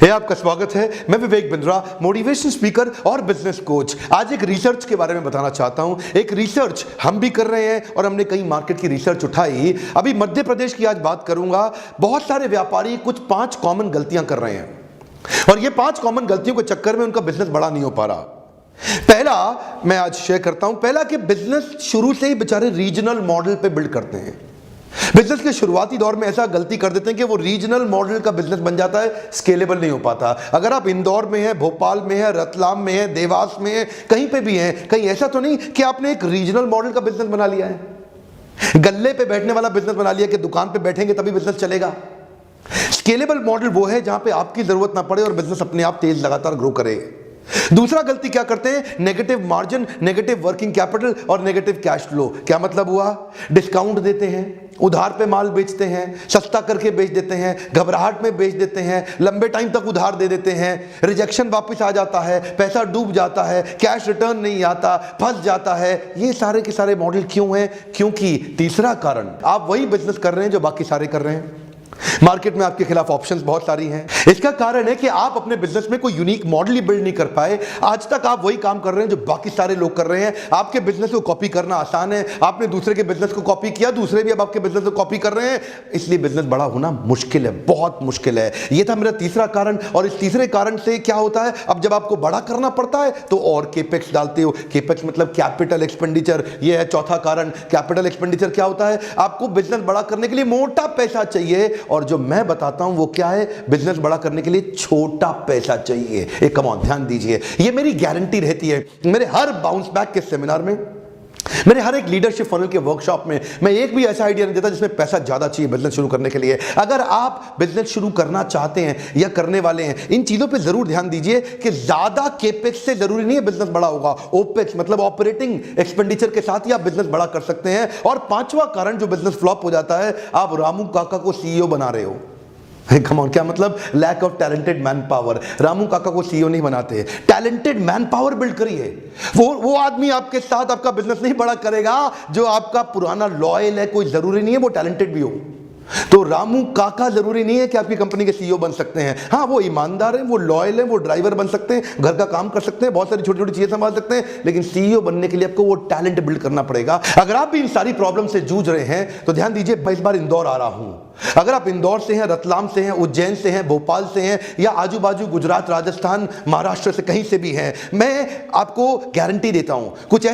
आपका स्वागत है। मैं विवेक बिंद्रा, मोटिवेशन स्पीकर और बिजनेस कोच। आज एक रिसर्च के बारे में बताना चाहता हूं। एक रिसर्च हम भी कर रहे हैं और हमने कई मार्केट की रिसर्च उठाई। अभी मध्य प्रदेश की आज बात करूंगा। बहुत सारे व्यापारी कुछ 5 कॉमन गलतियां कर रहे हैं और ये 5 कॉमन गलतियों के चक्कर में उनका बिजनेस बड़ा नहीं हो पा रहा। पहला मैं आज शेयर करता हूं। पहला कि बिजनेस शुरू से ही बेचारे रीजनल मॉडल पे बिल्ड करते हैं। बिजनेस के शुरुआती दौर में ऐसा गलती कर देते हैं कि वो रीजनल मॉडल का बिजनेस बन जाता है, स्केलेबल नहीं हो पाता। अगर आप इंदौर में हैं, भोपाल में हैं, रतलाम में हैं, देवास में हैं, कहीं पे भी हैं, कहीं ऐसा तो नहीं कि आपने एक रीजनल मॉडल का बिजनेस बना लिया है, गल्ले पे बैठने वाला बिजनेस बना लिया कि दुकान पे बैठेंगे तभी बिजनेस चलेगा। स्केलेबल मॉडल वो है जहां पे आपकी जरूरत ना पड़े और बिजनेस अपने आप तेज लगातार ग्रो करे। दूसरा गलती क्या करते हैं? Negative margin, negative working capital और नेगेटिव कैश फ्लो। क्या मतलब हुआ? डिस्काउंट देते हैं, उधार पे माल बेचते हैं, सस्ता करके बेच देते हैं, घबराहट में बेच देते हैं, लंबे टाइम तक उधार दे देते हैं, रिजेक्शन वापस आ जाता है, पैसा डूब जाता है, कैश रिटर्न नहीं आता, फंस जाता है। ये सारे के सारे मॉडल क्यों हैं? क्योंकि तीसरा कारण, आप वही बिजनेस कर रहे हैं जो बाकी सारे कर रहे हैं। मार्केट में आपके खिलाफ ऑप्शंस बहुत सारी हैं। इसका कारण है कि आप अपने बिजनेस में कोई यूनिक मॉडल ही बिल्ड नहीं कर पाए। आज तक आप वही काम कर रहे हैं जो बाकी सारे लोग कर रहे हैं। आपके बिजनेस को कॉपी करना आसान है, आपने दूसरे के बिजनेस को कॉपी किया, दूसरे भी अब आपके बिजनेस को कॉपी कर रहे हैं, इसलिए बिजनेस बड़ा होना मुश्किल है, बहुत मुश्किल है। यह था मेरा तीसरा कारण। और इस तीसरे कारण से क्या होता है, अब जब आपको बड़ा करना पड़ता है तो और केपेक्स डालते हो। केपेक्स मतलब कैपिटल एक्सपेंडिचर। यह है चौथा कारण। कैपिटल एक्सपेंडिचर क्या होता है? आपको बिजनेस बड़ा करने के लिए मोटा पैसा चाहिए और जो मैं बताता हूं वो क्या है? बिजनेस बड़ा करने के लिए छोटा पैसा चाहिए। एक कम ऑन ध्यान दीजिए, ये मेरी गारंटी रहती है। मेरे हर बाउंस बैक के सेमिनार में, मेरे हर एक लीडरशिप फनल के वर्कशॉप में मैं एक भी ऐसा आइडिया नहीं देता जिसमें पैसा ज्यादा चाहिए बिजनेस शुरू करने के लिए। अगर आप बिजनेस शुरू करना चाहते हैं या करने वाले हैं, इन चीजों पे जरूर ध्यान दीजिए कि ज्यादा केपेक्स से जरूरी नहीं है बिजनेस बड़ा होगा। ओपेक्स मतलब ऑपरेटिंग एक्सपेंडिचर के साथ ही आप बिजनेस बड़ा कर सकते हैं। और 5वां कारण जो बिजनेस फ्लॉप हो जाता है, आप रामू काका को सीईओ बना रहे हो। कम ऑन, क्या मतलब? Lack of talented manpower. Ramu Kaka को सीईओ नहीं बनाते, टैलेंटेड मैन पावर बिल्ड करिए। वो आदमी आपके साथ आपका बिजनेस नहीं बड़ा करेगा जो आपका पुराना लॉयल है। कोई जरूरी नहीं है वो टैलेंटेड भी हो। तो रामू काका जरूरी नहीं है कि आपकी कंपनी के सीईओ बन सकते हैं। हाँ, वो ईमानदार है, वो लॉयल है, वो ड्राइवर बन सकते हैं, घर का काम कर सकते हैं, बहुत सारी छोटी छोटी चीजें संभाल सकते हैं, लेकिन सीईओ बनने के लिए आपको वो टैलेंट बिल्ड करना पड़ेगा। अगर आप भी इन सारी प्रॉब्लम से जूझ रहे हैं तो ध्यान दीजिए, मैं इस बार इंदौर आ रहा हूं। अगर आप इंदौर से हैं, रतलाम से हैं, उज्जैन से हैं, भोपाल से हैं या आजू बाजू गुजरात, राजस्थान, महाराष्ट्र से कहीं से भी हैं, मैं आपको गारंटी देता हूं कुछ